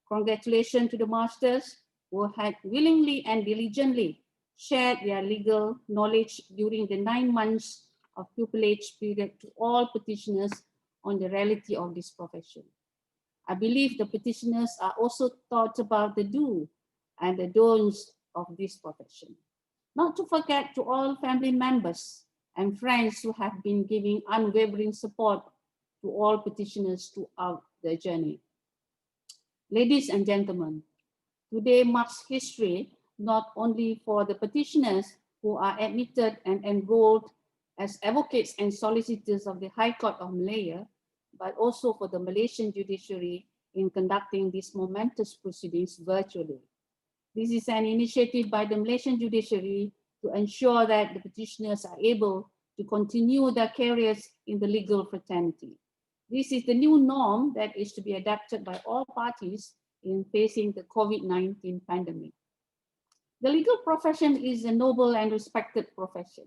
Congratulations to the masters who had willingly and diligently shared their legal knowledge during the 9 months of pupillage period to all petitioners on the reality of this profession. I believe the petitioners are also taught about the do and the don'ts of this profession. Not to forget to all family members and friends who have been giving unwavering support to all petitioners throughout their journey. Ladies and gentlemen, today marks history not only for the petitioners who are admitted and enrolled as advocates and solicitors of the High Court of Malaya, but also for the Malaysian judiciary in conducting these momentous proceedings virtually. This is an initiative by the Malaysian judiciary to ensure that the petitioners are able to continue their careers in the legal fraternity. This is the new norm that is to be adapted by all parties in facing the COVID-19 pandemic. The legal profession is a noble and respected profession.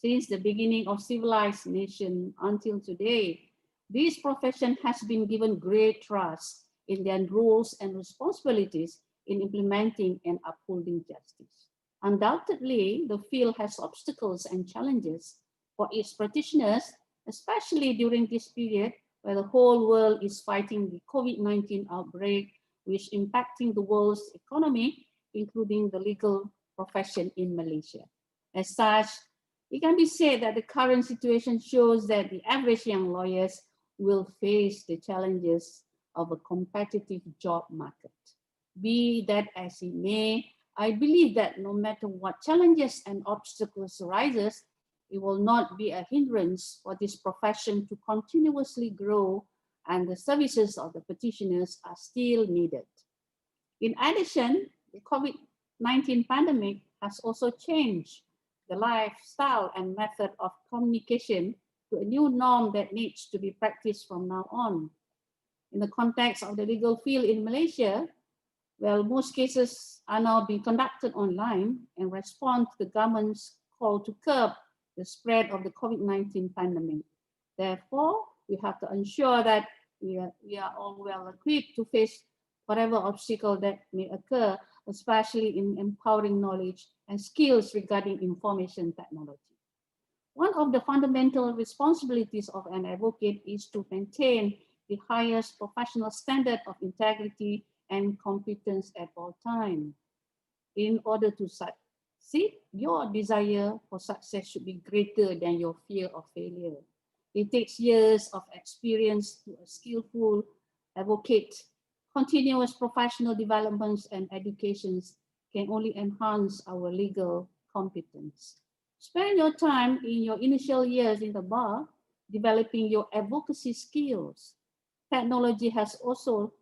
Since the beginning of civilized nation until today, this profession has been given great trust in their roles and responsibilities in implementing and upholding justice. Undoubtedly, the field has obstacles and challenges for its practitioners, especially during this period where the whole world is fighting the COVID-19 outbreak, which is impacting the world's economy, including the legal profession in Malaysia. As such, it can be said that the current situation shows that the average young lawyers will face the challenges of a competitive job market. Be that as it may, I believe that no matter what challenges and obstacles arises, it will not be a hindrance for this profession to continuously grow, and the services of the petitioners are still needed. In addition, the COVID-19 pandemic has also changed the lifestyle and method of communication to a new norm that needs to be practiced from now on. In the context of the legal field in Malaysia, well, most cases are now being conducted online and respond to the government's call to curb the spread of the COVID-19 pandemic. Therefore, we have to ensure that we are all well equipped to face whatever obstacle that may occur, especially in empowering knowledge and skills regarding information technology. One of the fundamental responsibilities of an advocate is to maintain the highest professional standard of integrity and competence at all times. In order to succeed, your desire for success should be greater than your fear of failure. It takes years of experience to a skillful advocate. Continuous professional developments and educations can only enhance our legal competence. Spend your time in your initial years in the bar developing your advocacy skills. Technology has also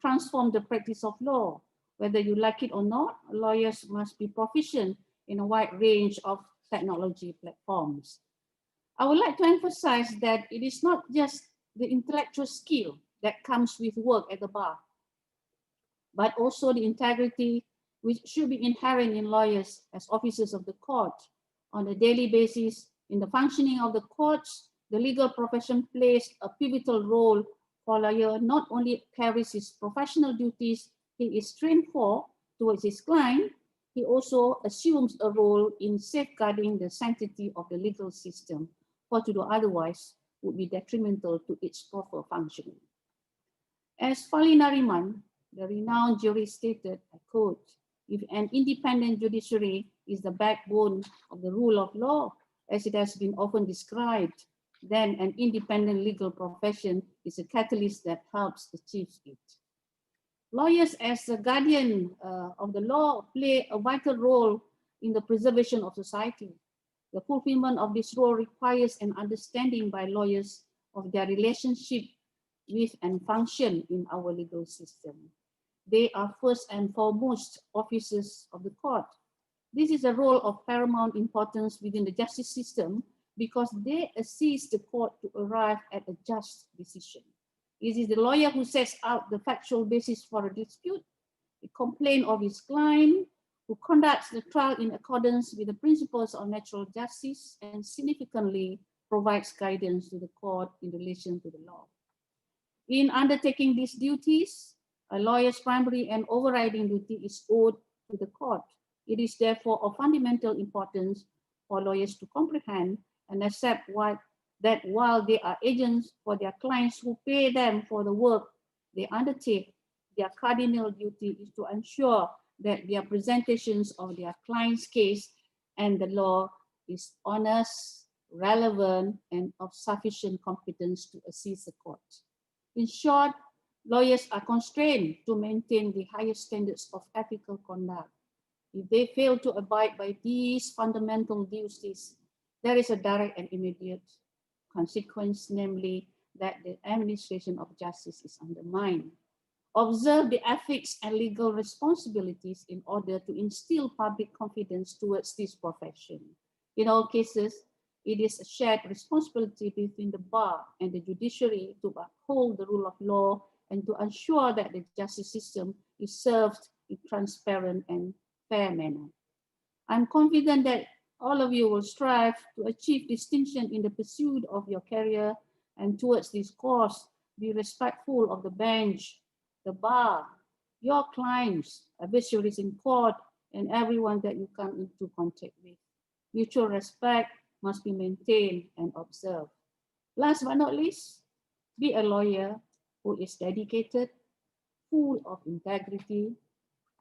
transformed the practice of law. Whether you like it or not, lawyers must be proficient in a wide range of technology platforms. I would like to emphasize that it is not just the intellectual skill that comes with work at the bar, but also the integrity which should be inherent in lawyers as officers of the court. On a daily basis, in the functioning of the courts, the legal profession plays a pivotal role. For a lawyer not only carries his professional duties he is trained for towards his client, he also assumes a role in safeguarding the sanctity of the legal system, for to do otherwise would be detrimental to its proper functioning. As Fali Nariman, the renowned jurist, stated, I quote, "If an independent judiciary is the backbone of the rule of law, as it has been often described, then an independent legal profession is a catalyst that helps achieve it." Lawyers, as a guardian of the law, play a vital role in the preservation of society. The fulfillment of this role requires an understanding by lawyers of their relationship with and function in our legal system. They are first and foremost officers of the court. This is a role of paramount importance within the justice system because they assist the court to arrive at a just decision. It is the lawyer who sets out the factual basis for a dispute, a complaint of his client, who conducts the trial in accordance with the principles of natural justice and significantly provides guidance to the court in relation to the law. In undertaking these duties, a lawyer's primary and overriding duty is owed to the court. It is therefore of fundamental importance for lawyers to comprehend and accept that while they are agents for their clients who pay them for the work they undertake, their cardinal duty is to ensure that their presentations of their client's case and the law is honest, relevant, and of sufficient competence to assist the court. In short, lawyers are constrained to maintain the highest standards of ethical conduct. If they fail to abide by these fundamental duties, there is a direct and immediate consequence, namely that the administration of justice is undermined. Observe the ethics and legal responsibilities in order to instill public confidence towards this profession. In all cases, it is a shared responsibility between the bar and the judiciary to uphold the rule of law and to ensure that the justice system is served in transparent and fair manner. I'm confident that all of you will strive to achieve distinction in the pursuit of your career, and towards this cause, be respectful of the bench, the bar, your clients, adversaries in court, and everyone that you come into contact with. Mutual respect must be maintained and observed. Last but not least, be a lawyer who is dedicated, full of integrity,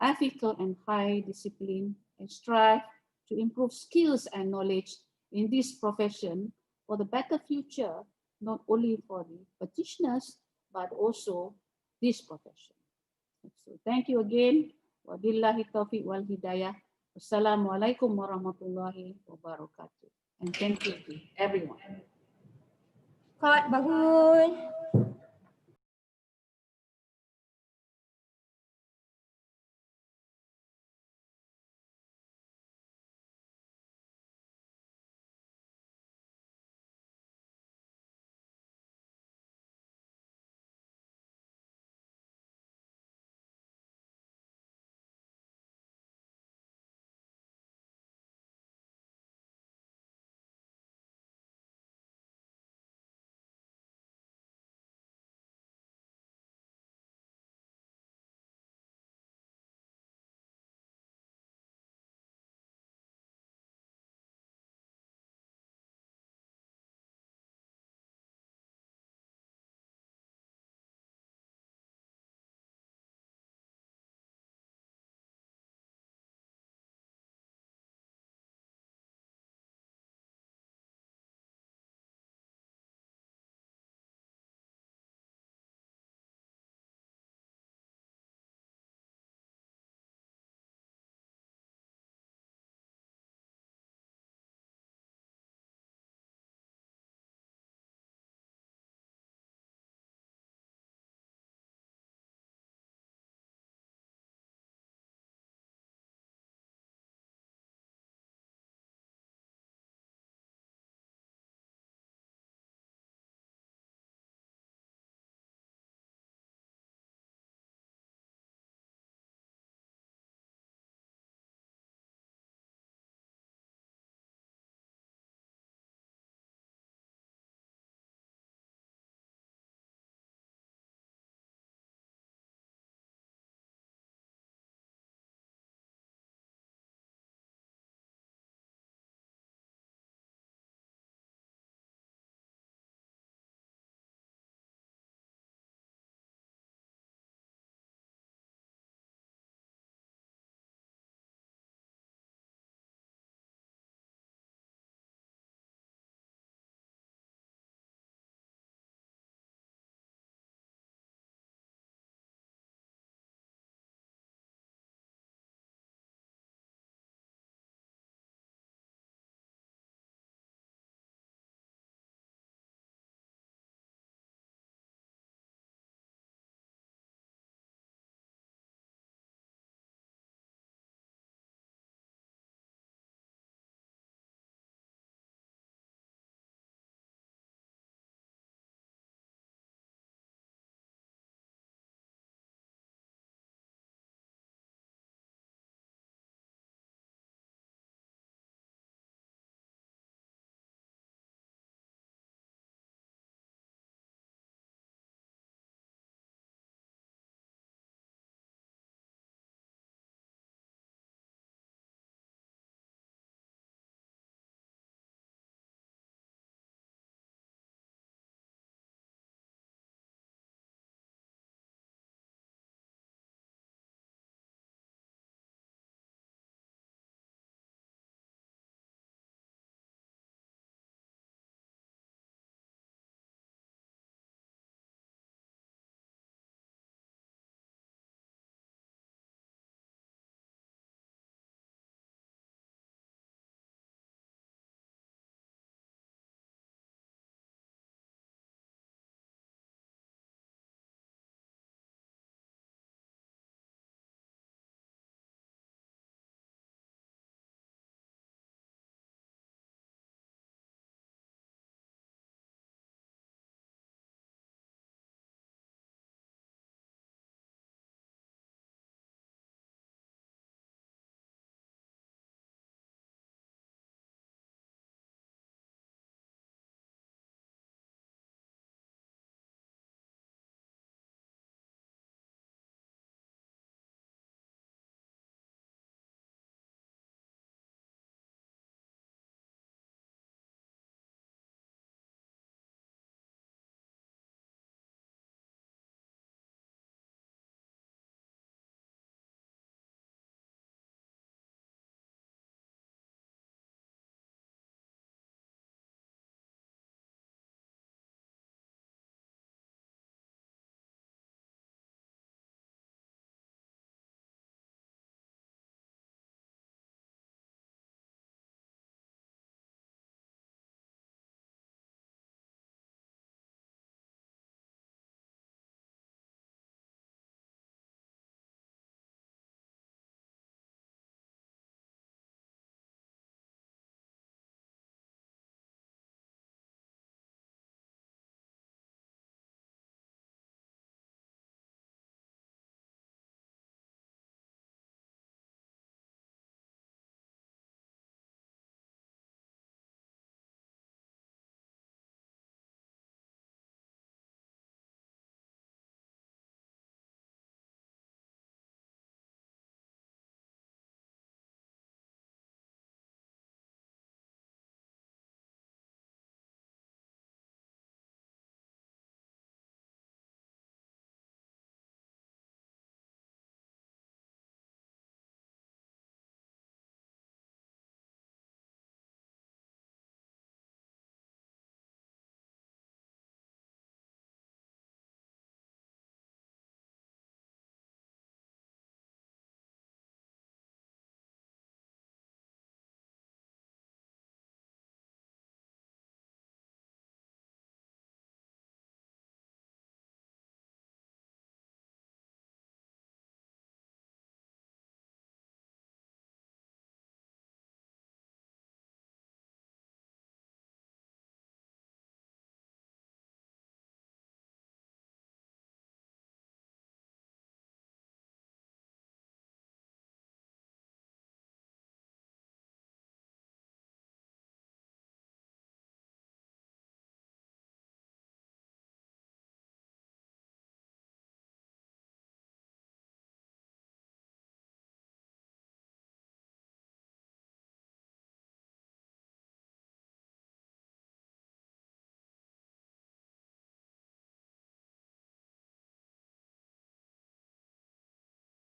ethical and high discipline, and strive to improve skills and knowledge in this profession for the better future not only for the petitioners, but also this profession. So thank you again. Wabillahi taufiq wal hidayah. Wassalamualaikum warahmatullahi wabarakatuh. And thank you to everyone. Kat, bangun.